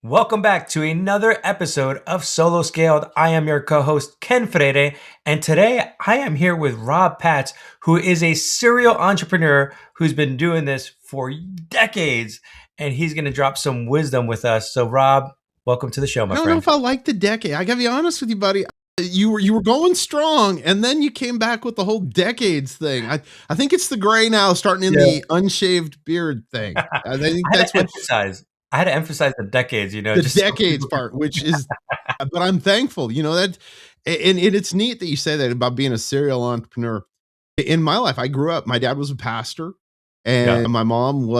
Welcome back to another episode of Solo Scaled. I am your co-host, Ken Freire, and today I am here with Rob Patz, who is a serial entrepreneur who's been doing this for decades, and he's going to drop some wisdom with us. So, Rob, welcome to the show, I my don't know friend. if I like the decade. I gotta be honest with you, buddy. You were going strong, and then you came back with the whole decades thing. I think it's the gray now, starting in Yeah. the unshaved beard thing. I I think had that's to what emphasize. I had to emphasize the decades, the just so decades people. part, which is, but I'm thankful, that, and it's neat that you say that about being a serial entrepreneur. In my life, I grew up. My dad was a pastor, Yeah. and my mom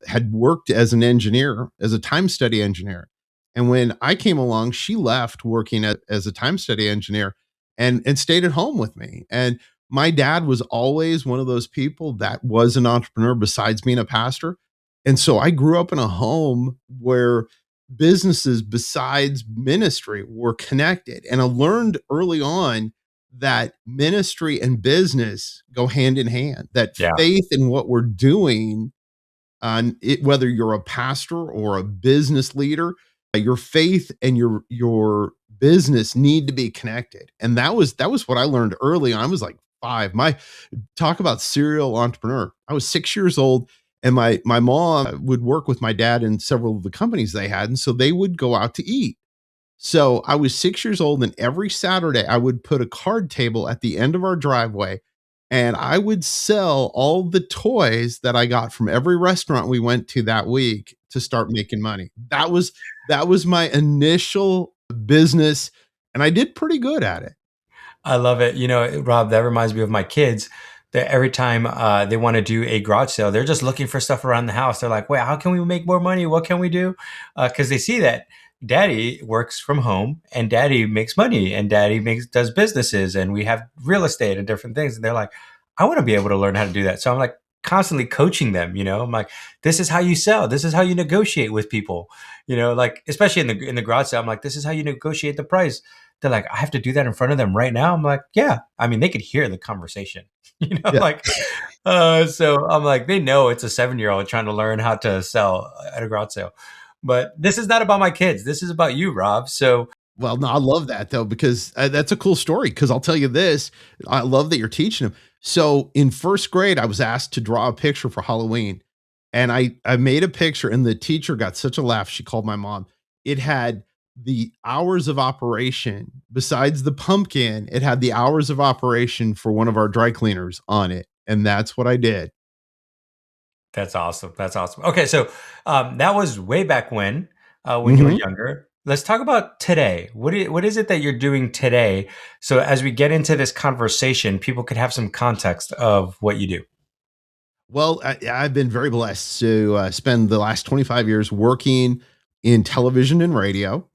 had worked as an engineer, as a time study engineer. And when I came along, she left working as a time study engineer and stayed at home with me. And my dad was always one of those people that was an entrepreneur besides being a pastor. And so I grew up in a home where businesses besides ministry were connected. And I learned early on that ministry and business go hand in hand, that Yeah. faith in what we're doing, whether you're a pastor or a business leader, your faith and your business need to be connected. And that was what I learned early on. I was like 5. My talk about serial entrepreneur. I was 6 years old, and my mom would work with my dad in several of the companies they had, and so they would go out to eat. So I was 6 years old, and every Saturday I would put a card table at the end of our driveway, and I would sell all the toys that I got from every restaurant we went to that week to start making money. That was my initial business, and I did pretty good at it. I love it. Rob, that reminds me of my kids. That every time they want to do a garage sale, they're just looking for stuff around the house. They're like, "Wait, how can we make more money? What can we do?" Because they see that Daddy works from home and Daddy makes money and Daddy does businesses and we have real estate and different things. And they're like, "I want to be able to learn how to do that." So I'm like constantly coaching them. I'm like, "This is how you sell. This is how you negotiate with people." Like especially in the garage sale, I'm like, "This is how you negotiate the price." They're like, I have to do that in front of them right now. I'm like, yeah. I mean, they could hear the conversation, Yeah. like, so I'm like, they know it's a 7-year-old trying to learn how to sell at a garage sale. But this is not about my kids. This is about you, Rob. So Well, no, I love that though, because that's a cool story. Because I'll tell you this, I love that you're teaching them. So in first grade, I was asked to draw a picture for Halloween, and I made a picture, and the teacher got such a laugh. She called my mom. It had the hours of operation besides the pumpkin. It had the hours of operation for one of our dry cleaners on it, and that's what I did. that's awesome. That's awesome. Okay. So that was way back when you were Mhm. younger. Let's talk about today. What is it that you're doing today? So as we get into this conversation, people could have some context of what you do. Well, I've been very blessed to spend the last 25 years working in television and radio,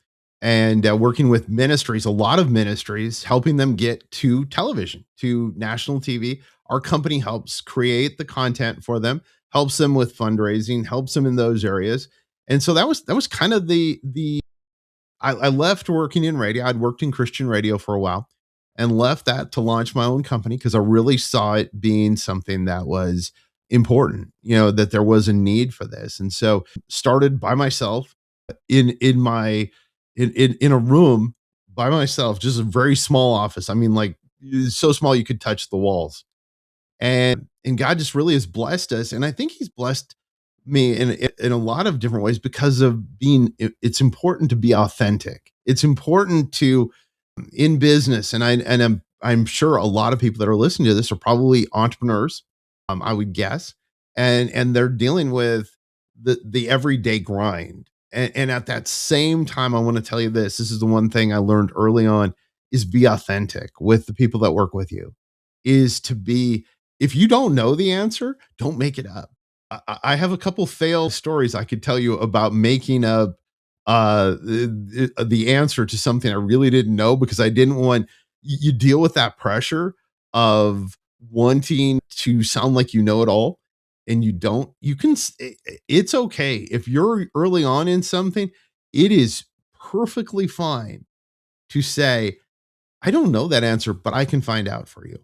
and working with ministries, a lot of ministries, helping them get to television, to national TV. Our company helps create the content for them, helps them with fundraising, helps them in those areas. And so that was kind of the I left working in radio. I'd worked in Christian radio for a while and left that to launch my own company because I really saw it being something that was important, that there was a need for this. And so started by myself in my in a room by myself, just a very small office. I mean, like, it's so small you could touch the walls. And God just really has blessed us, and I think He's blessed me in a lot of different ways because of it's important to be authentic. It's important to in business, and I'm sure a lot of people that are listening to this are probably entrepreneurs, I would guess, and they're dealing with the everyday grind. And at that same time, I want to tell you this. This is the one thing I learned early on: is be authentic with the people that work with you. Is to be If you don't know the answer, don't make it up. I have a couple fail stories I could tell you about making up the answer to something I really didn't know, because I didn't want you deal with that pressure of wanting to sound like you know it all, and you don't. It's okay if you're early on in something. It is perfectly fine to say, I don't know that answer, but I can find out for you.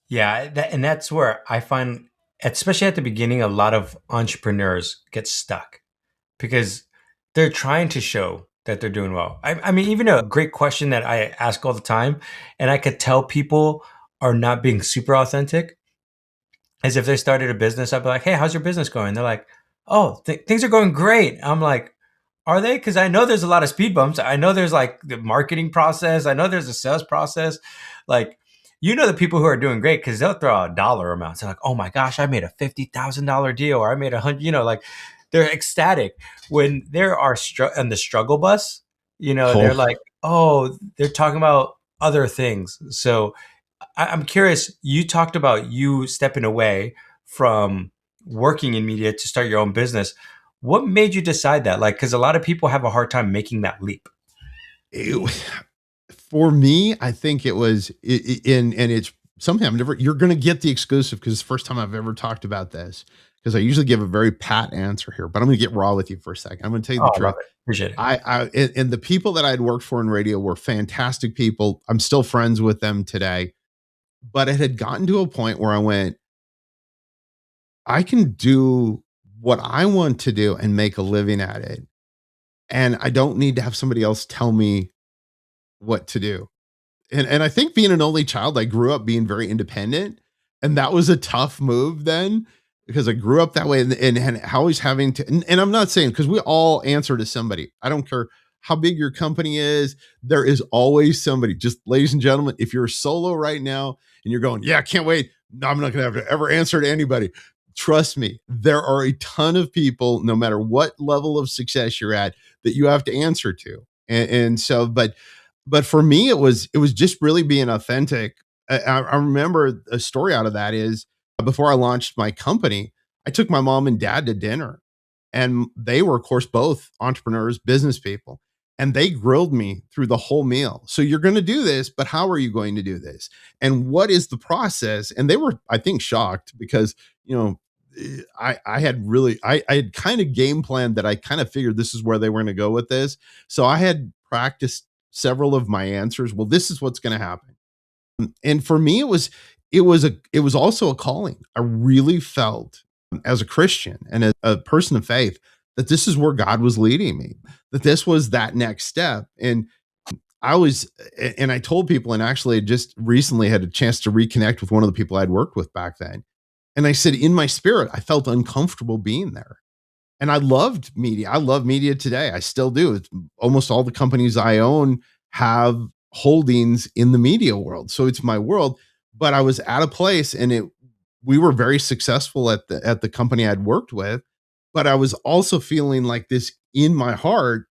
Yeah, and that's where I find especially at the beginning, a lot of entrepreneurs get stuck because they're trying to show that they're doing well. I mean, even a great question that I ask all the time, and I could tell people are not being super authentic, is if they started a business, I'd be like, "Hey, how's your business going?" They're like, "Oh, things are going great." I'm like, "Are they?" Because I know there's a lot of speed bumps. I know there's like the marketing process. I know there's a sales process. Like, the people who are doing great because they'll throw out dollar amounts. They're like, "Oh my gosh, I made a $50,000 deal, or I made 100." Like they're ecstatic when there are on the struggle bus. They're Oh, like, "Oh, they're talking about other things." So I'm curious. You talked about you stepping away from working in media to start your own business. What made you decide that? Like, because a lot of people have a hard time making that leap. it, for me, I think it was in, and it's something I've never, you're going to get the exclusive because it's the first time I've ever talked about this because I usually give a very pat answer here, but I'm going to get raw with you for a second. I'm going to tell you Oh, the I love truth. it. Appreciate it. And the people that I'd worked for in radio were fantastic people. I'm still friends with them today, but it had gotten to a point where I went, I can do what I want to do and make a living at it. And I don't need to have somebody else tell me what to do. And I think being an only child, I grew up being very independent, and that was a tough move then because I grew up that way and always having to and I'm not saying because we all answer to somebody. I don't care how big your company is, there is always somebody. Just ladies and gentlemen, if you're solo right now and you're going, yeah, I can't wait. No, I'm not gonna have to ever answer to anybody. Trust me, there are a ton of people, no matter what level of success you're at, that you have to answer to. And so, but for me, it was just really being authentic. I remember a story out of that is before I launched my company, I took my mom and dad to dinner, and they were, of course, both entrepreneurs, business people, and they grilled me through the whole meal. So you're going to do this, but how are you going to do this? And what is the process? And they were, I think, shocked because I had really I had kind of game planned that I kind of figured this is where they were going to go with this. So I had practiced several of my answers. Well, this is what's going to happen. And for me, it was also a calling. I really felt as a Christian and a person of faith that this is where God was leading me, that this was that next step. And I told people, and actually just recently had a chance to reconnect with one of the people I'd worked with back then. And I said, in my spirit, I felt uncomfortable being there. And I loved media. I love media today. I still do. It's almost all the companies I own have holdings in the media world. So it's my world. But I was at a place and we were very successful at the company I'd worked with. But I was also feeling like this in my heart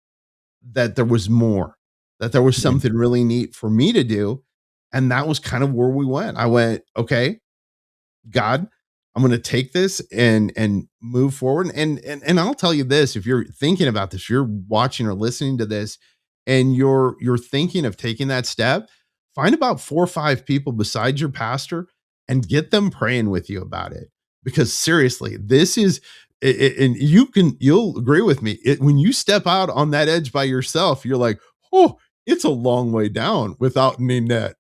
that there was more, that there was Mhm. something really neat for me to do. And that was kind of where we went. I went, okay, God, I'm going to take this and move forward. And I'll tell you this: if you're thinking about this, you're watching or listening to this, and you're thinking of taking that step, find about 4 or 5 people besides your pastor and get them praying with you about it. Because seriously, this is and you'll agree with me. When you step out on that edge by yourself, you're like, oh, it's a long way down without any net.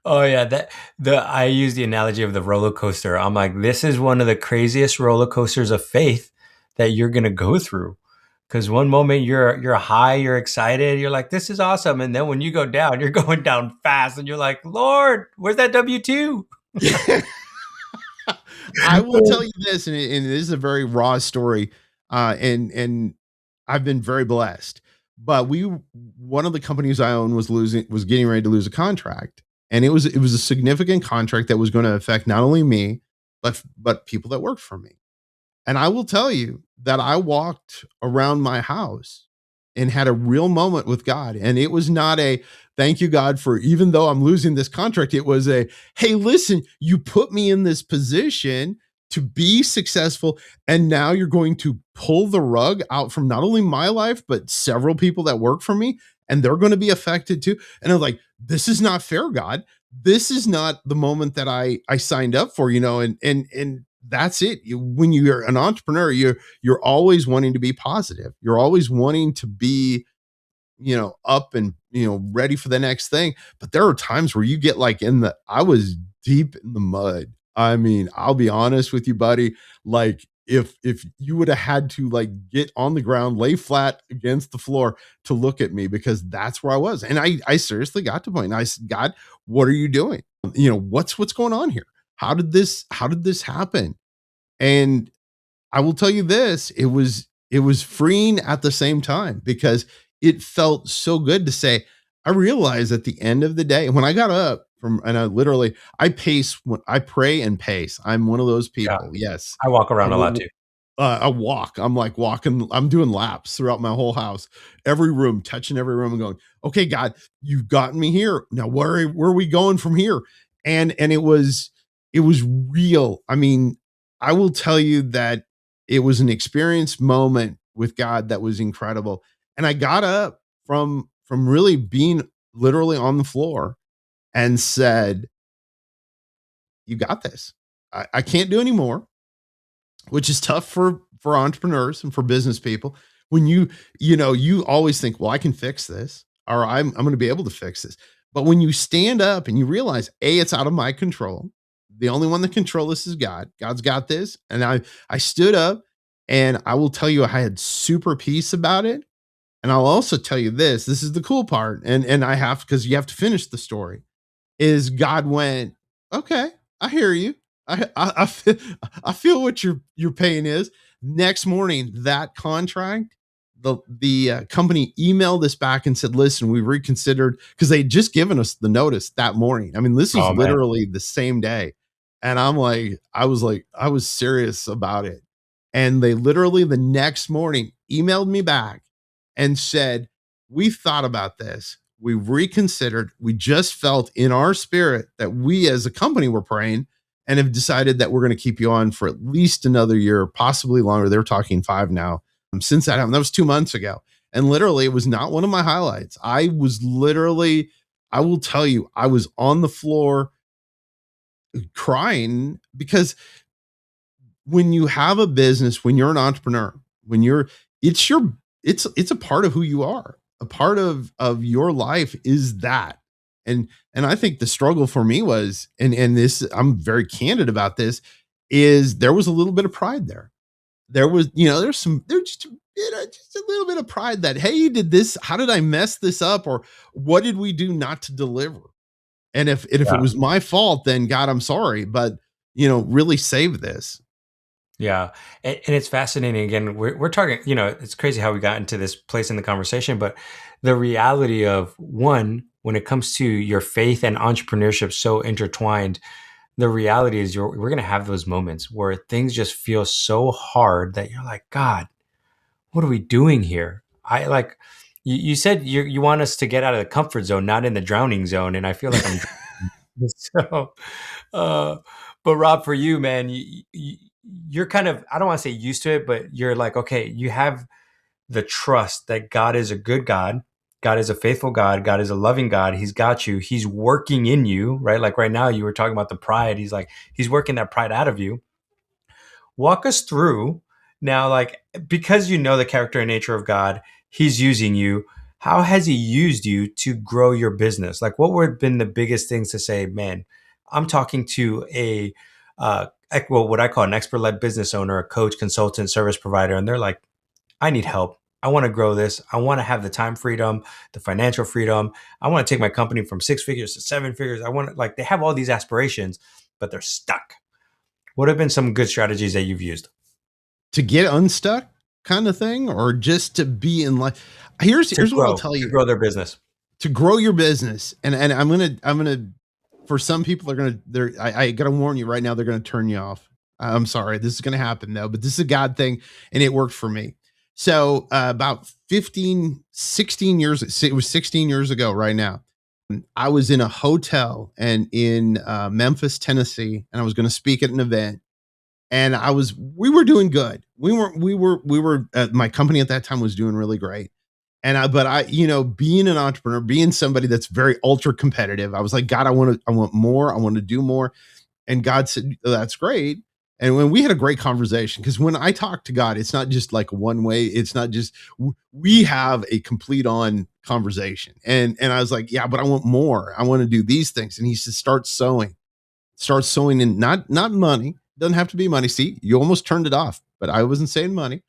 Oh yeah, I use the analogy of the roller coaster. I'm like, this is one of the craziest roller coasters of faith that you're gonna go through. Because one moment you're high, you're excited, you're like, this is awesome, and then when you go down, you're going down fast, and you're like, Lord, where's that W-2? I will tell you this, and it is a very raw story, and I've been very blessed. But one of the companies I own was getting ready to lose a contract, and it was a significant contract that was going to affect not only me, but people that worked for me. And I will tell you that I walked around my house and had a real moment with God. And it was not a thank you, God, for even though I'm losing this contract, it was a hey, listen, you put me in this position to be successful. And now you're going to pull the rug out from not only my life, but several people that work for me. And they're going to be affected too. And I'm like, this is not fair, God. This is not the moment that I signed up for, and that's it. When you're an entrepreneur, you're always wanting to be positive. You're always wanting to be, up and ready for the next thing. But there are times where you get like I was deep in the mud. I mean, I'll be honest with you, buddy. Like, if you would have had to like get on the ground, lay flat against the floor to look at me, because that's where I was. And I seriously got to the point. And I said, God, what are you doing? What's going on here? How did this happen? And I will tell you this, it was freeing at the same time, because it felt so good to say, I realized at the end of the day, when I got up from, and I pace, when I pray and pace. I'm one of those Yeah, people. Yes. I walk I around a lot will too. I walk. I'm like walking, I'm doing laps throughout my whole house, every room, touching every room and going, okay, God, you've gotten me here. Now where are we going from here? And it was real. I mean, I will tell you that it was an experience moment with God that was incredible. And I got up from really being literally on the floor and said, you got this. I can't do any more, which is tough for entrepreneurs and for business people. When you always think, well, I can fix this, or I'm going to be able to fix this. But when you stand up and you realize, A, it's out of my control. The only one that control this is God. God's got this. And I stood up, and I will tell you, I had super peace about it. And I'll also tell you this, this is the cool part. And I have, because you have to finish the story, is God went, okay, I hear you. I feel what your pain is. Next morning, that contract, the company emailed us back and said, listen, we reconsidered, because they'd just given us the notice that morning. I mean, this was Oh man. literally the same day. And I was serious about it. And they literally the next morning emailed me back and said, we thought about this. We reconsidered. We just felt in our spirit that we as a company were praying, and have decided that we're going to keep you on for at least another year, possibly longer. They're talking 5 now. Since that happened, that was 2 months ago. And literally, it was not one of my highlights. I will tell you, I was on the floor crying, because when you have a business, when you're an entrepreneur, when you're it's your it's a part of who you are. A part of your life is that. And I think the struggle for me was, and this, I'm very candid about this, is there was a little bit of pride there. There was, there's just a little bit of pride that, hey, did this, how did I mess this up? Or what did we do not to deliver? And if it Yeah. was my fault, then God, I'm sorry, but really save this. Yeah. And it's fascinating. Again, we're talking, it's crazy how we got into this place in the conversation, but the reality of one, when it comes to your faith and entrepreneurship so intertwined, the reality is we're going to have those moments where things just feel so hard that you're like, God, what are we doing here? I like, you said you want us to get out of the comfort zone, not in the drowning zone. And I feel like I'm so, uh, but Rob, for you, man, you're kind of, I don't want to say used to it, but you're like, okay, you have the trust that God is a good God. God is a faithful God. God is a loving God. He's got you. He's working in you, right? Like right now, you were talking about the pride. He's working that pride out of you. Walk us through now, like, because you know the character and nature of God, He's using you. How has He used you to grow your business? Like, what would have been the biggest things to say, man, I'm talking to what I call an expert led business owner, a coach, consultant, service provider, and they're like, I need help. I want to grow this. I want to have the time freedom, the financial freedom. I want to take my company from 6 figures to 7 figures. I want to, like, they have all these aspirations, but they're stuck. What have been some good strategies that you've used To get unstuck, kind of thing, or just to be in life. Here's what I'll tell to you. grow their business? To grow your business, and I'm gonna for some people, I gotta warn you right now, they're gonna turn you off. I'm sorry, this is gonna happen though, but this is a God thing, and it worked for me. So about 15, 16 years, it was 16 years ago right now. I was in a hotel and in Memphis, Tennessee, and I was going to speak at an event. And we were doing good. We were my company at that time was doing really great. But being an entrepreneur, being somebody that's very ultra competitive, I was like, God, I want more. I want to do more. And God said, that's great. And when we had a great conversation, because when I talk to God, it's not just like one way. It's not just, we have a complete on conversation. And I was like, yeah, but I want more. I want to do these things. And he said, start sowing. start sowing in, not money, doesn't have to be money. See, you almost turned it off, but I wasn't saying money.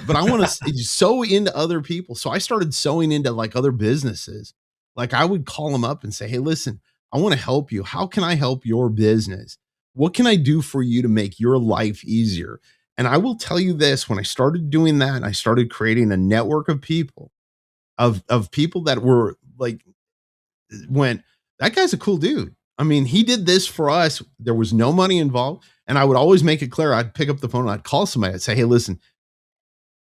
But I want to sow into other people. So I started sowing into like other businesses. Like I would call them up and say, hey, listen, I want to help you. How can I help your business? What can I do for you to make your life easier? And I will tell you this, when I started doing that, I started creating a network of people, of people that were like, went, that guy's a cool dude. I mean, he did this for us. There was no money involved. And I would always make it clear. I'd pick up the phone and I'd call somebody. I'd say, hey, listen,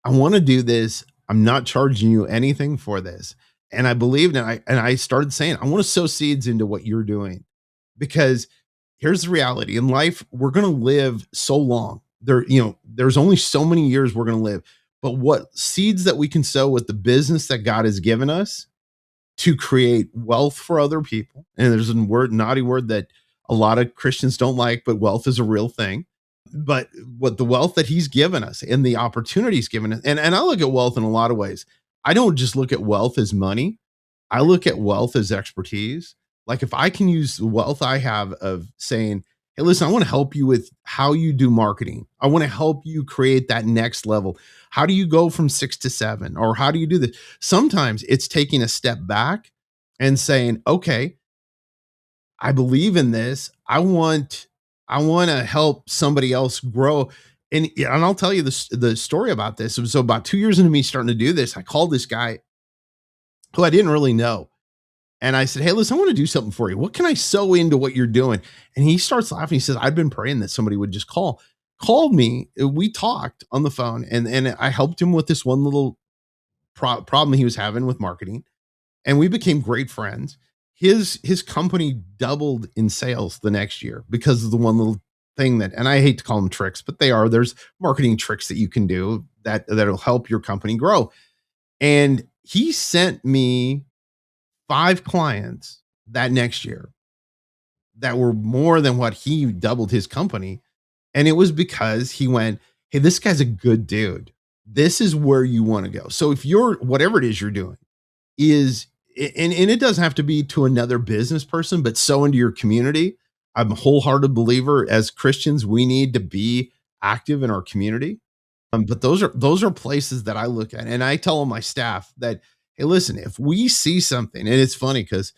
I want to do this. I'm not charging you anything for this. And I believed, and I started saying, I want to sow seeds into what you're doing, because here's the reality in life. We're going to live so long there. There's only so many years we're going to live, but what seeds that we can sow with the business that God has given us to create wealth for other people. And there's a naughty word that a lot of Christians don't like, but wealth is a real thing. But what the wealth that he's given us and the opportunities given us, and I look at wealth in a lot of ways. I don't just look at wealth as money. I look at wealth as expertise. Like if I can use the wealth I have of saying, hey, listen, I want to help you with how you do marketing. I want to help you create that next level. How do you go from 6 to 7? Or how do you do this? Sometimes it's taking a step back and saying, okay, I believe in this. I want to help somebody else grow. And I'll tell you the story about this. It was about 2 years into me starting to do this. I called this guy who I didn't really know. And I said, hey, listen, I want to do something for you. What can I sow into what you're doing? And he starts laughing. He says, I've been praying that somebody would just called me. We talked on the phone, and I helped him with this one little problem he was having with marketing. And we became great friends. His company doubled in sales the next year because of the one little thing that, and I hate to call them tricks, but there's marketing tricks that you can do that'll help your company grow. And he sent me 5 clients that next year that were more than what he doubled his company. And it was because he went, hey, this guy's a good dude. This is where you want to go. So if you're, whatever it is you're doing, is, and it doesn't have to be to another business person, but so into your community. I'm a wholehearted believer, as Christians, we need to be active in our community. But those are places that I look at, and I tell my staff that, hey, listen, if we see something, and it's funny because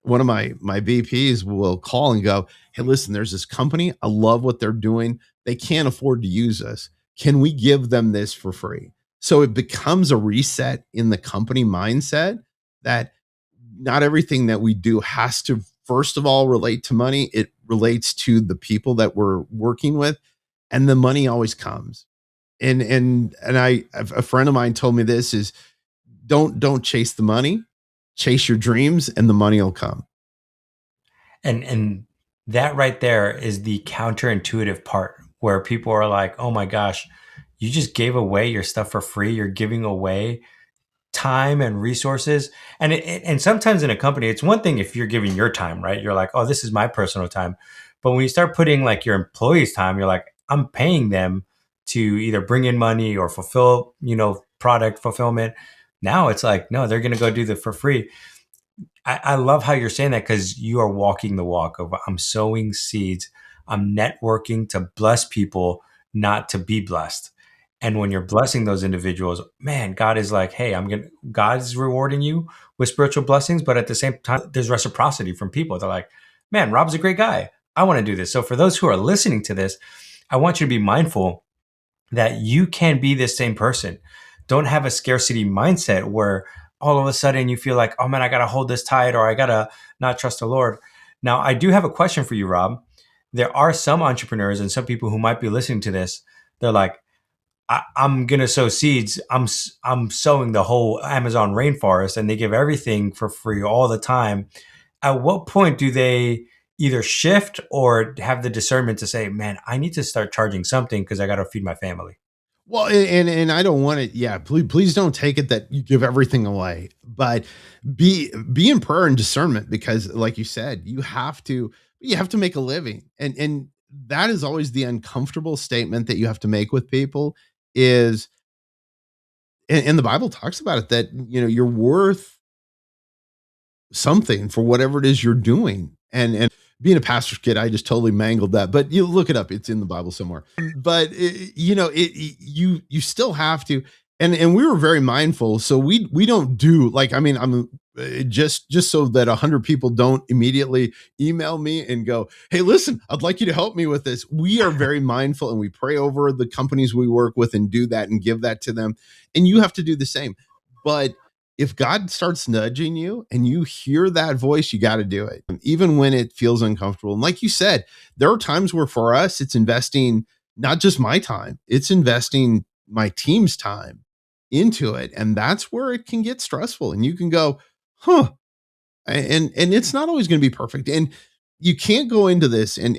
one of my VPs will call and go, hey, listen, there's this company. I love what they're doing. They can't afford to use us. Can we give them this for free? So it becomes a reset in the company mindset that not everything that we do has to, first of all, relate to money. It relates to the people that we're working with, and the money always comes. And a friend of mine told me this is, don't chase the money, chase your dreams, and the money will come. And that right there is the counterintuitive part where people are like, "Oh my gosh, you just gave away your stuff for free. You're giving away time and resources." And sometimes in a company, it's one thing if you're giving your time, right? You're like, "Oh, this is my personal time." But when you start putting like your employees' time, you're like, "I'm paying them to either bring in money or fulfill, product fulfillment." Now it's like, no, they're going to go do that for free. I love how you're saying that, because you are walking the walk of, I'm sowing seeds. I'm networking to bless people, not to be blessed. And when you're blessing those individuals, man, God is like, hey, God is rewarding you with spiritual blessings. But at the same time, there's reciprocity from people. They're like, man, Rob's a great guy. I want to do this. So for those who are listening to this, I want you to be mindful that you can be this same person. Don't have a scarcity mindset where all of a sudden you feel like, oh man, I got to hold this tight, or I got to not trust the Lord. Now, I do have a question for you, Rob. There are some entrepreneurs and some people who might be listening to this. They're like, I'm going to sow seeds. I'm sowing the whole Amazon rainforest, and they give everything for free all the time. At what point do they either shift or have the discernment to say, man, I need to start charging something because I got to feed my family? Well, and I don't want it. Yeah, please don't take it that you give everything away, but be in prayer and discernment, because, like you said, you have to make a living, and that is always the uncomfortable statement that you have to make with people is, and the Bible talks about it, that you're worth something for whatever it is you're doing, and being a pastor's kid, I just totally mangled that. But you look it up; it's in the Bible somewhere. But you still have to, and we were very mindful. So we don't do like, I mean, I'm just so that 100 people don't immediately email me and go, "Hey, listen, I'd like you to help me with this." We are very mindful, and we pray over the companies we work with and do that and give that to them. And you have to do the same. But if God starts nudging you and you hear that voice, you got to do it, even when it feels uncomfortable. And like you said, there are times where for us, it's investing not just my time, it's investing my team's time into it. And that's where it can get stressful. And you can go, huh. And it's not always going to be perfect. And you can't go into this and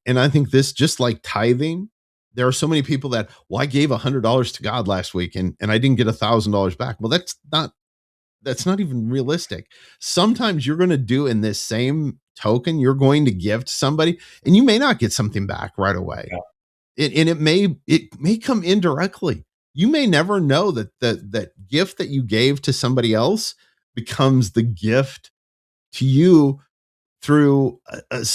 I think this, just like tithing, there are so many people that, well, I gave $100 to God last week and I didn't get $1,000 back. Well, that's not even realistic. Sometimes you're going to do in this same token, you're going to give to somebody and you may not get something back right away. Yeah. And it may come indirectly. You may never know that gift that you gave to somebody else becomes the gift to you through a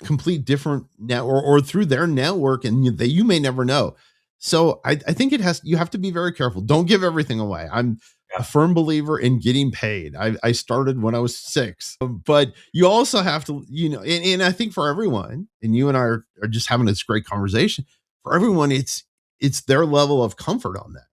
complete different network or through their network, and you may never know. So I think you have to be very careful. Don't give everything away. I'm a Yeah. firm believer in getting paid. I started when I was 6, but you also have to, and I think for everyone, and you and I are just having this great conversation. For everyone, it's their level of comfort on that.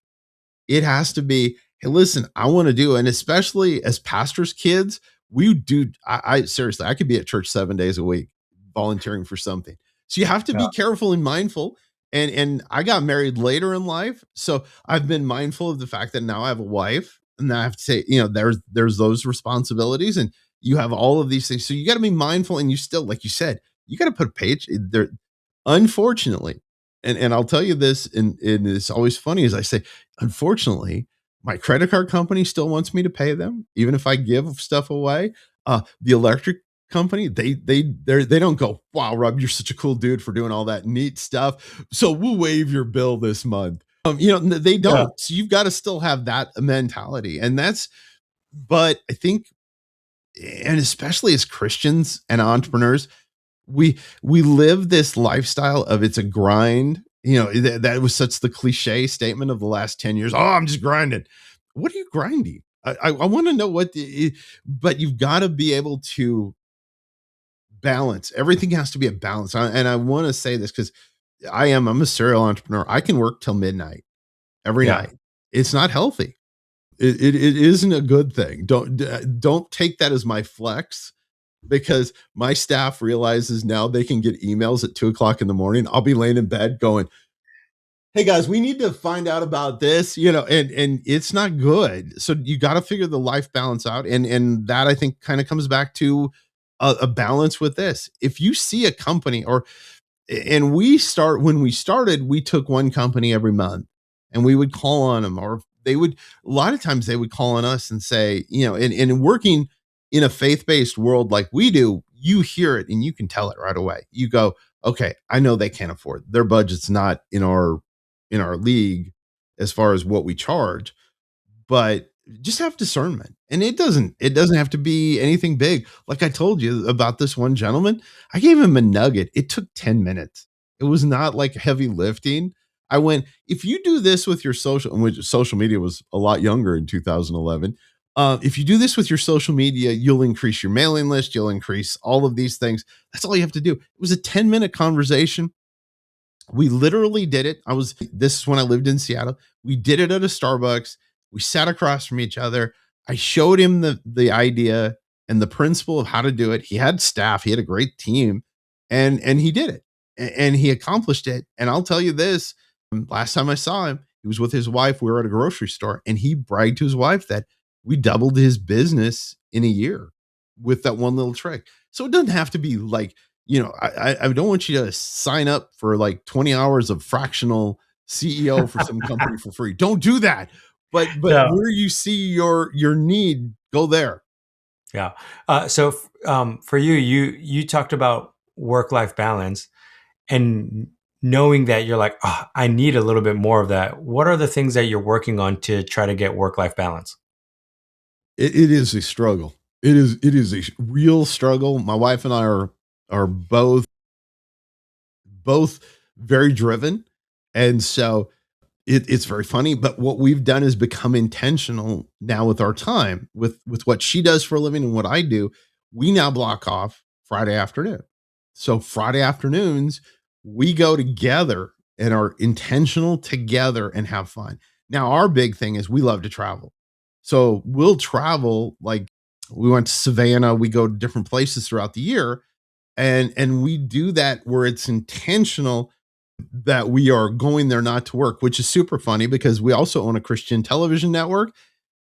It has to be, hey, listen, I want to do, and especially as pastors' kids, we do. I seriously, I could be at church 7 days a week, volunteering for something. So you have to Yeah. be careful and mindful. And I got married later in life, so I've been mindful of the fact that now I have a wife, and I have to say, there's those responsibilities, and you have all of these things. So you got to be mindful, and you still, like you said, you got to put a page there. Unfortunately, and I'll tell you this, and it's always funny as I say, unfortunately, my credit card company still wants me to pay them, even if I give stuff away. The electric company, they don't go, "Wow, Rob, you're such a cool dude for doing all that neat stuff. So we'll waive your bill this month." They Yeah. don't. So you've got to still have that mentality, and that's. But I think, and especially as Christians and entrepreneurs, we live this lifestyle of it's a grind. That was such the cliche statement of the last 10 years. Oh, I'm just grinding. What are you grinding? I want to know but you've got to be able to balance. Everything has to be a balance. And I want to say this because I'm a serial entrepreneur. I can work till midnight every Yeah. night. It's not healthy. It isn't a good thing. Don't take that as my flex, because my staff realizes now they can get emails at 2 o'clock in the morning. I'll be laying in bed going, "Hey guys, we need to find out about this," and it's not good. So you got to figure the life balance out, and that I think kind of comes back to a balance with this. If you see a company, and when we started, we took one company every month, and we would call on them, or a lot of times they would call on us and say, and working in a faith-based world like we do, you hear it and you can tell it right away. You go, okay, I know they can't afford their budget's not in our league as far as what we charge, but just have discernment. And it doesn't have to be anything big. Like I told you about this one gentleman, I gave him a nugget. It took 10 minutes. It was not like heavy lifting. I went, if you do this with your which social media was a lot younger in 2011. If you do this with your social media, you'll increase your mailing list, you'll increase all of these things. That's all you have to do. It was a 10-minute conversation. We literally did it. This is when I lived in Seattle. We did it at a Starbucks. We sat across from each other. I showed him the idea and the principle of how to do it. He had staff, he had a great team, and he did it. And he accomplished it. And I'll tell you this, last time I saw him, he was with his wife. We were at a grocery store, and he bragged to his wife that we doubled his business in a year with that one little trick. So it doesn't have to be like, I don't want you to sign up for like 20 hours of fractional CEO for some company for free. Don't do that. But No. where you see your need, go there. Yeah. For you talked about work life balance and knowing that you're like, oh, I need a little bit more of that. What are the things that you're working on to try to get work life balance? It is a struggle. It is a real struggle. My wife and I are are both very driven. And so it's very funny. But what we've done is become intentional now with our time, with what she does for a living and what I do. We now block off Friday afternoon. So Friday afternoons, we go together and are intentional together and have fun. Now, our big thing is we love to travel. So we'll travel, like we went to Savannah, we go to different places throughout the year, and we do that where it's intentional that we are going there not to work, which is super funny because we also own a Christian television network.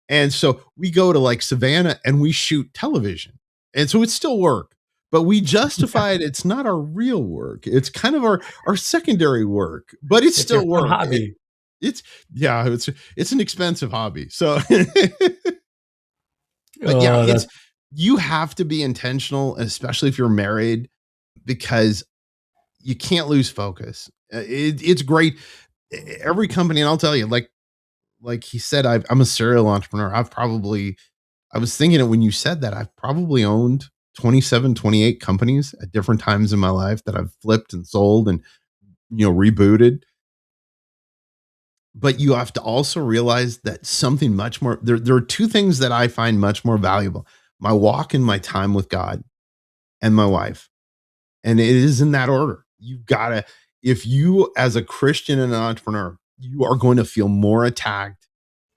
And so we go to like Savannah and we shoot television. And so it's still work, but we justify it. It's not our real work. It's kind of our secondary work, but it's It's your still fun work. hobby. It's yeah, it's an expensive hobby. So but yeah, Oh, it's that's you have to be intentional, especially if you're married, because you can't lose focus. It's great. Every company, and I'll tell you, like he said, I'm a serial entrepreneur. I was thinking it when you said that, I've probably owned 27, 28 companies at different times in my life that I've flipped and sold and, rebooted. But you have to also realize that something much more, there are two things that I find much more valuable: my walk and my time with God and my wife. And it is in that order. You've got to, if you as a Christian and an entrepreneur, you are going to feel more attacked.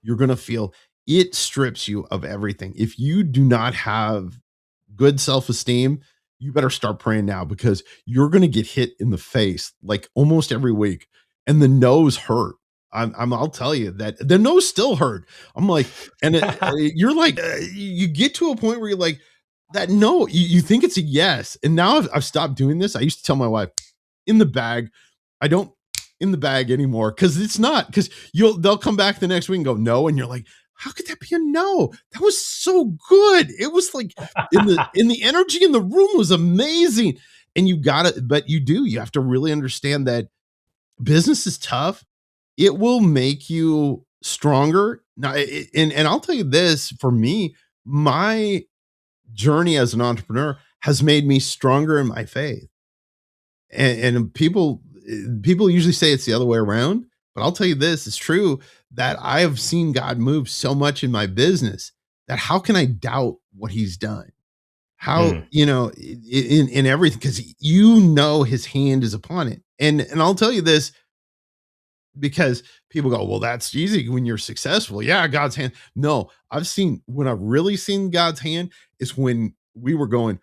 You're going to feel it strips you of everything. If you do not have good self esteem, you better start praying now because you're going to get hit in the face like almost every week. And the nose hurt. I'll tell you that the nose still hurt. I'm like, and you're like, you get to a point where you're like, that no, you think it's a yes. And now I've stopped doing this. I used to tell my wife, in the bag. I don't in the bag anymore because it's not, because they'll come back the next week and go no, and you're like, how could that be a no? That was so good. It was like in the energy in the room was amazing. And you got it, but you have to really understand that business is tough. It will make you stronger. Now, and I'll tell you this, for me, my journey as an entrepreneur has made me stronger in my faith. And people usually say it's the other way around, but I'll tell you this, it's true that I have seen God move so much in my business that how can I doubt what he's done? How, mm. in everything, because his hand is upon it. And I'll tell you this, because people go, well, that's easy when you're successful. Yeah, God's hand. No, when I've really seen God's hand is when we were going,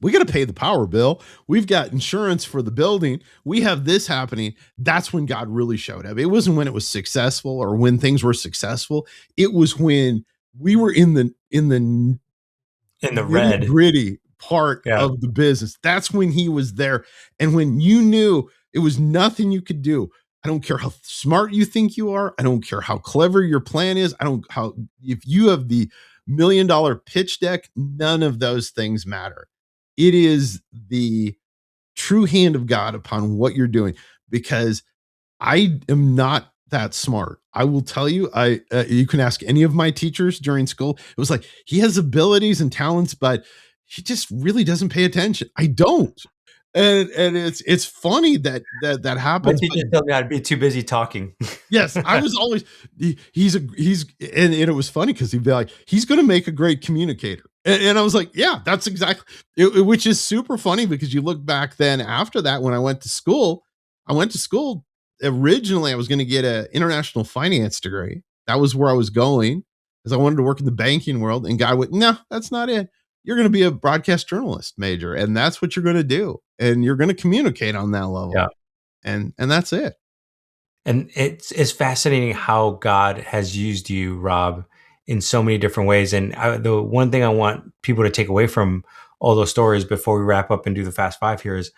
we got to pay the power bill. We've got insurance for the building. We have this happening. That's when God really showed up. It wasn't when it was successful or when things were successful. It was when we were in the In the nitty red. gritty part Yeah. of the business. That's when he was there. And when you knew it was nothing you could do. I don't care how smart you think you are. I don't care how clever your plan is. If you have the $1 million pitch deck, none of those things matter. It is the true hand of God upon what you're doing, because I am not that smart. I will tell you, you can ask any of my teachers during school. It was like, he has abilities and talents, but he just really doesn't pay attention. I don't. And it's funny that My happens, but teacher told me I'd be too busy talking. yes, I was always he's and it was funny because he'd be like, he's going to make a great communicator, and I was like, yeah, that's exactly which is super funny because you look back then after that when I went to school. Originally I was going to get an international finance degree. That was where I was going because I wanted to work in the banking world, and God went, no, that's not it. You're going to be a broadcast journalist major, and that's what you're going to do, and you're going to communicate on that level, Yeah. and that's it. And it's fascinating how God has used you, Rob, in so many different ways. And the one thing I want people to take away from all those stories before we wrap up and do the Fast Five here is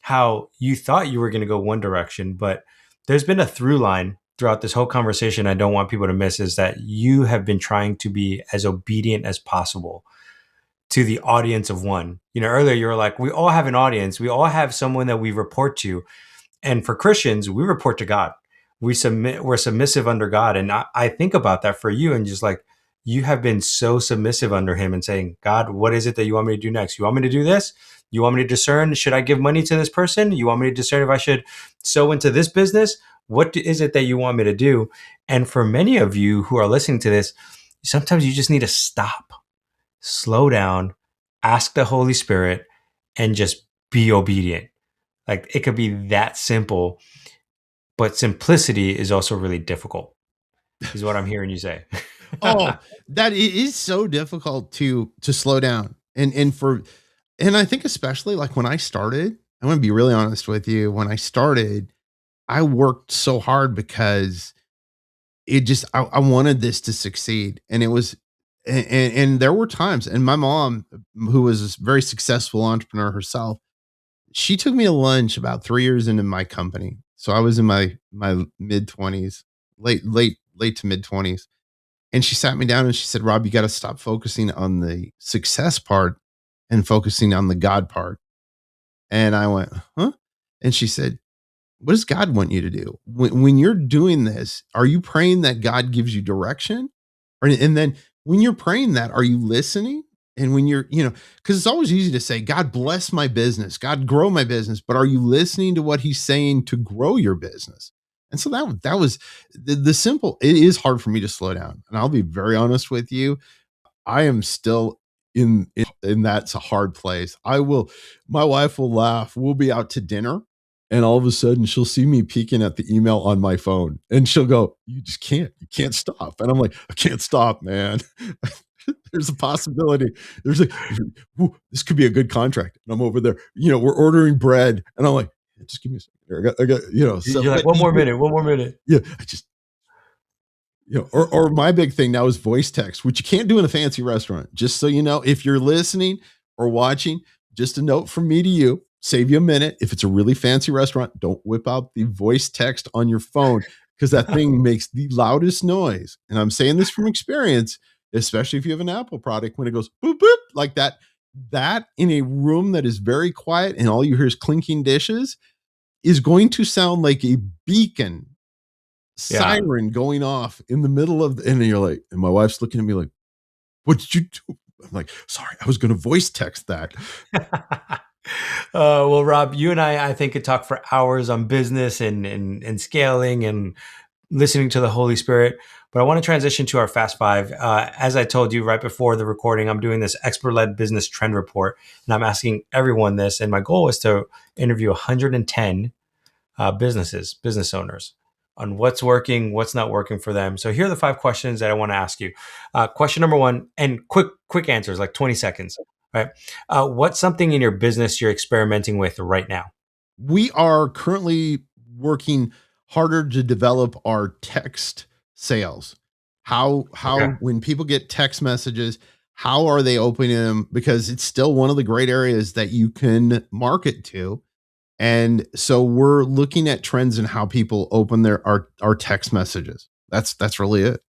how you thought you were going to go one direction, but there's been a through line throughout this whole conversation I don't want people to miss, is that you have been trying to be as obedient as possible to the audience of one. Earlier you were like, we all have an audience. We all have someone that we report to. And for Christians, we report to God. We're submissive under God. And I think about that for you and just like, you have been so submissive under him and saying, God, what is it that you want me to do next? You want me to do this? You want me to discern, should I give money to this person? You want me to discern if I should sow into this business? What is it that you want me to do? And for many of you who are listening to this, sometimes you just need to stop, slow down, ask the Holy Spirit, and just be obedient. Like, it could be that simple, but simplicity is also really difficult, is what I'm hearing you say. Oh, that it is so difficult to slow down. And I think especially like when I started, I'm gonna be really honest with you. When I started, I worked so hard because I wanted this to succeed. And it was and there were times, and my mom, who was a very successful entrepreneur herself, she took me to lunch about 3 years into my company. So I was in my mid-20s, late to mid-20s. And she sat me down and she said, "Rob, you got to stop focusing on the success part and focusing on the God part." And I went, "Huh?" And she said, "What does God want you to do? When you're doing this, are you praying that God gives you direction? And then when you're praying that, are you listening? And when you're, because it's always easy to say, God bless my business, God grow my business, but are you listening to what he's saying to grow your business?" And so that was the simple. It is hard for me to slow down. And I'll be very honest with you. I am still in that's a hard place. My wife will laugh. We'll be out to dinner and all of a sudden she'll see me peeking at the email on my phone and she'll go, you can't stop. And I'm like, I can't stop, man. There's a possibility. There's like, "Ooh, this could be a good contract." And I'm over there, we're ordering bread. And I'm like, just give me a second here. I got, so, You're like, but one more minute, one more minute. yeah, I just, or my big thing now is voice text, which you can't do in a fancy restaurant. Just so you know, if you're listening or watching, just a note from me to you, save you a minute. If it's a really fancy restaurant, don't whip out the voice text on your phone because that thing makes the loudest noise. And I'm saying this from experience, especially if you have an Apple product, when it goes boop, boop, like that in a room that is very quiet and all you hear is clinking dishes is going to sound like a beacon Yeah. siren going off in the middle of and you're like, and my wife's looking at me like, "What did you do?" I'm like, "Sorry, I was going to voice text that." Well, Rob, you and I think could talk for hours on business and scaling and listening to the Holy Spirit. But I want to transition to our Fast Five. As I told you right before the recording, I'm doing this expert-led business trend report, and I'm asking everyone this. And my goal is to interview 110 business owners, on what's working, what's not working for them. So here are the 5 questions that I want to ask you. Question number one, and quick answers, like 20 seconds. Right? What's something in your business you're experimenting with right now? We are currently working harder to develop our text sales. How Okay. when people get text messages, how are they opening them? Because it's still one of the great areas that you can market to. And so we're looking at trends in how people open our text messages. That's really it.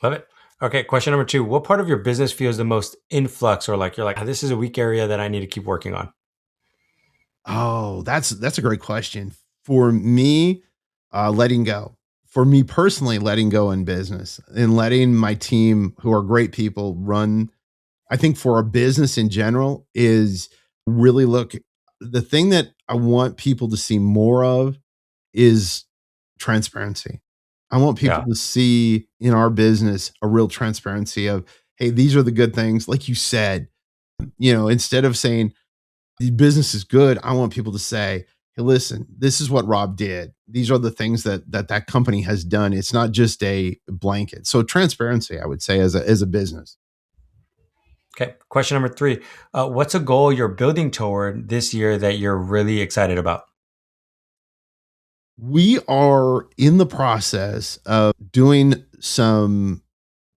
Love it. Okay. Question number two. What part of your business feels the most influx, or like you're like, this is a weak area that I need to keep working on? Oh, that's a great question. For me, letting go. For me personally, letting go in business and letting my team, who are great people, run. I think for a business in general is really look. The thing that I want people to see more of is transparency. I want people Yeah. to see in our business a real transparency of, hey, these are the good things. Like you said, instead of saying the business is good, I want people to say, "Hey, listen, this is what Rob did. These are the things that company has done." It's not just a blanket. So transparency, I would say, as a business. Okay. Question number three. What's a goal you're building toward this year that you're really excited about? We are in the process of doing some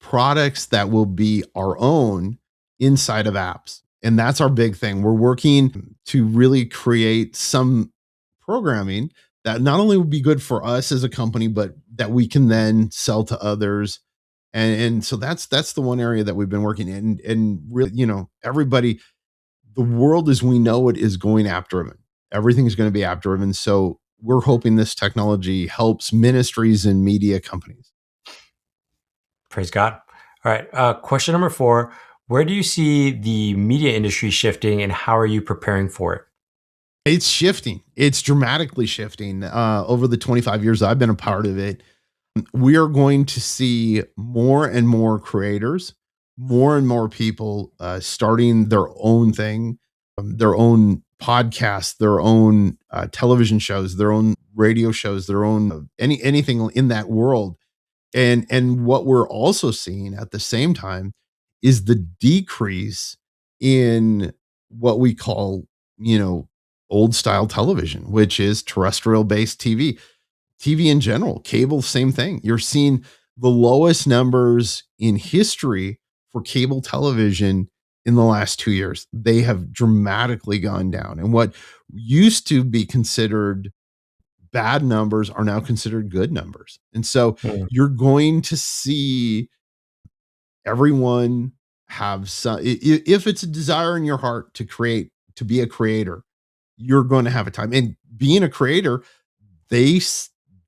products that will be our own inside of apps. And that's our big thing. We're working to really create some programming that not only would be good for us as a company, but that we can then sell to others. And so that's the one area that we've been working in. And really, everybody, the world as we know it is going app driven. Everything's going to be app driven. So we're hoping this technology helps ministries and media companies. Praise God. All right. Question number 4. Where do you see the media industry shifting and how are you preparing for it? It's shifting. It's dramatically shifting. Over the 25 years I've been a part of it, we are going to see more and more creators, more and more people starting their own thing, their own podcasts, their own television shows, their own radio shows, their own anything in that world. And what we're also seeing at the same time is the decrease in what we call, you know, old style television, which is terrestrial based TV. TV in general, cable, same thing. You're seeing the lowest numbers in history for cable television in the last 2 years. They have dramatically gone down. And what used to be considered bad numbers are now considered good numbers. And so Mm. you're going to see everyone have some, if it's a desire in your heart to create, to be a creator, you're going to have a time. And being a creator, they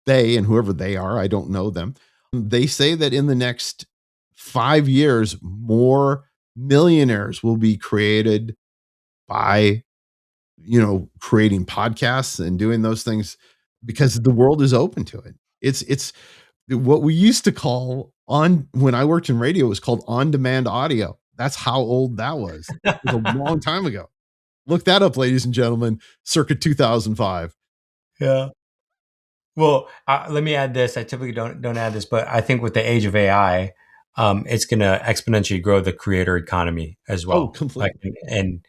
they and whoever they are, I don't know them. They say that in the next 5 years, more millionaires will be created by, creating podcasts and doing those things because the world is open to it. It's what we used to call on when I worked in radio was called on-demand audio. That's how old that was. It was a long time ago. Look that up, ladies and gentlemen, circa 2005. Yeah. Well, let me add this. I typically don't add this, but I think with the age of AI, it's going to exponentially grow the creator economy as Oh, well. Like, completely. and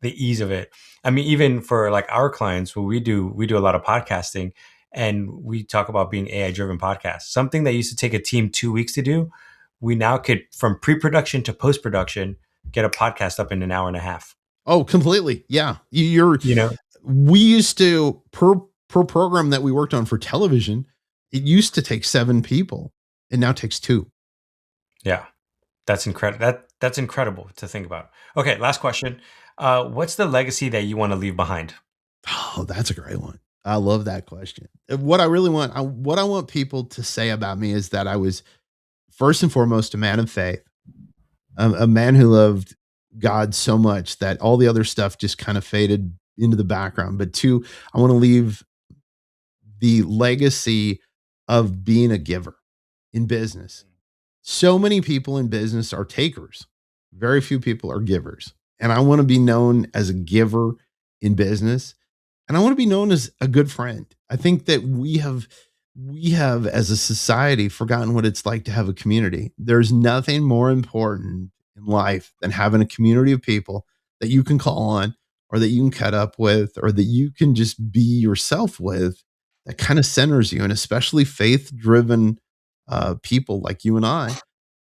the ease of it. I mean, even for like our clients, what we do a lot of podcasting, and we talk about being AI driven podcasts. Something that used to take a team 2 weeks to do, we now could, from pre production to post production, get a podcast up in an hour and a half. Oh, completely. Yeah. You're You know, we used to per program that we worked on for television, it used to take 7 people. It now takes 2. yeah, that's incredible. That's incredible to think about. Okay, last question. What's the legacy that you want to leave behind? Oh, that's a great one. I love that question. What I really want, what I want people to say about me is that I was first and foremost a man of faith, a man who loved God so much that all the other stuff just kind of faded into the background. But 2, I want to leave the legacy of being a giver in business. So many people in business are takers. Very few people are givers. And I want to be known as a giver in business. And I want to be known as a good friend. I think that we have as a society forgotten what it's like to have a community. There's nothing more important in life than having a community of people that you can call on or that you can cut up with or that you can just be yourself with that kind of centers you and especially faith driven people like you and I.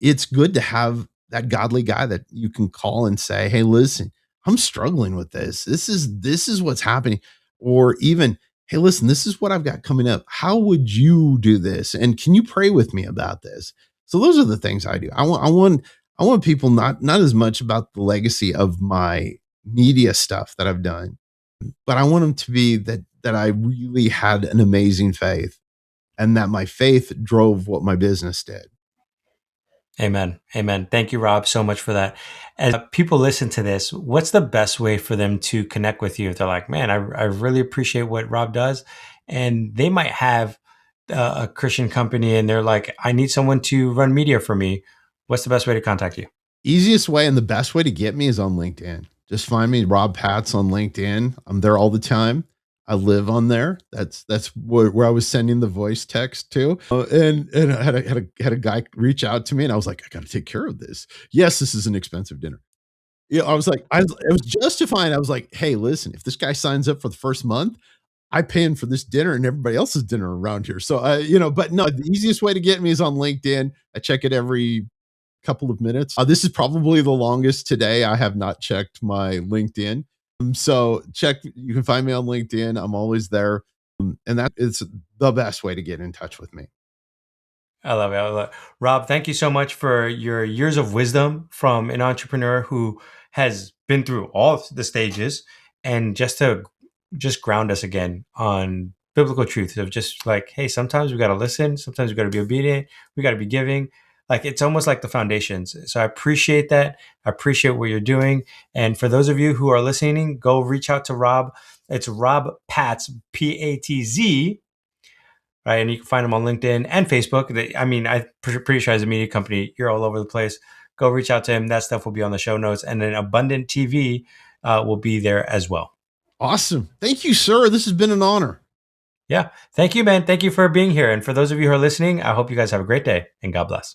It's good to have that godly guy that you can call and say, "Hey, listen, I'm struggling with this. This is what's happening." Or even, "Hey, listen, this is what I've got coming up. How would you do this? And can you pray with me about this?" So those are the things I do. I want people not as much about the legacy of my media stuff that I've done, but I want them to be that I really had an amazing faith and that my faith drove what my business did. Amen. Amen. Thank you, Rob, so much for that. As people listen to this, what's the best way for them to connect with you? If they're like, man, I really appreciate what Rob does. And they might have a Christian company and they're like, I need someone to run media for me. What's the best way to contact you? Easiest way and the best way to get me is on LinkedIn. Just find me, Rob Patz, on LinkedIn. I'm there all the time. I live on there. That's where I was sending the voice text to. And I had a guy reach out to me, and I was like, I got to take care of this. Yes, this is an expensive dinner. Yeah, I was like, I was justifying. I was like, hey, listen, if this guy signs up for the first month, I pay him for this dinner and everybody else's dinner around here. So but no, the easiest way to get me is on LinkedIn. I check it every couple of minutes. This is probably the longest today. I have not checked my LinkedIn. So check, you can find me on LinkedIn. I'm always there. And that is the best way to get in touch with me. I love it. I love it. Rob, thank you so much for your years of wisdom from an entrepreneur who has been through all the stages and just ground us again on biblical truths of just like, hey, sometimes we got to listen, sometimes we got to be obedient, we got to be giving. Like it's almost like the foundations. So I appreciate that. I appreciate what you're doing. And for those of you who are listening, go reach out to Rob. It's Rob Patz, Patz, right? And you can find him on LinkedIn and Facebook. I'm pretty sure as a media company, you're all over the place. Go reach out to him. That stuff will be on the show notes. And then Abundant TV will be there as well. Awesome. Thank you, sir. This has been an honor. Yeah. Thank you, man. Thank you for being here. And for those of you who are listening, I hope you guys have a great day and God bless.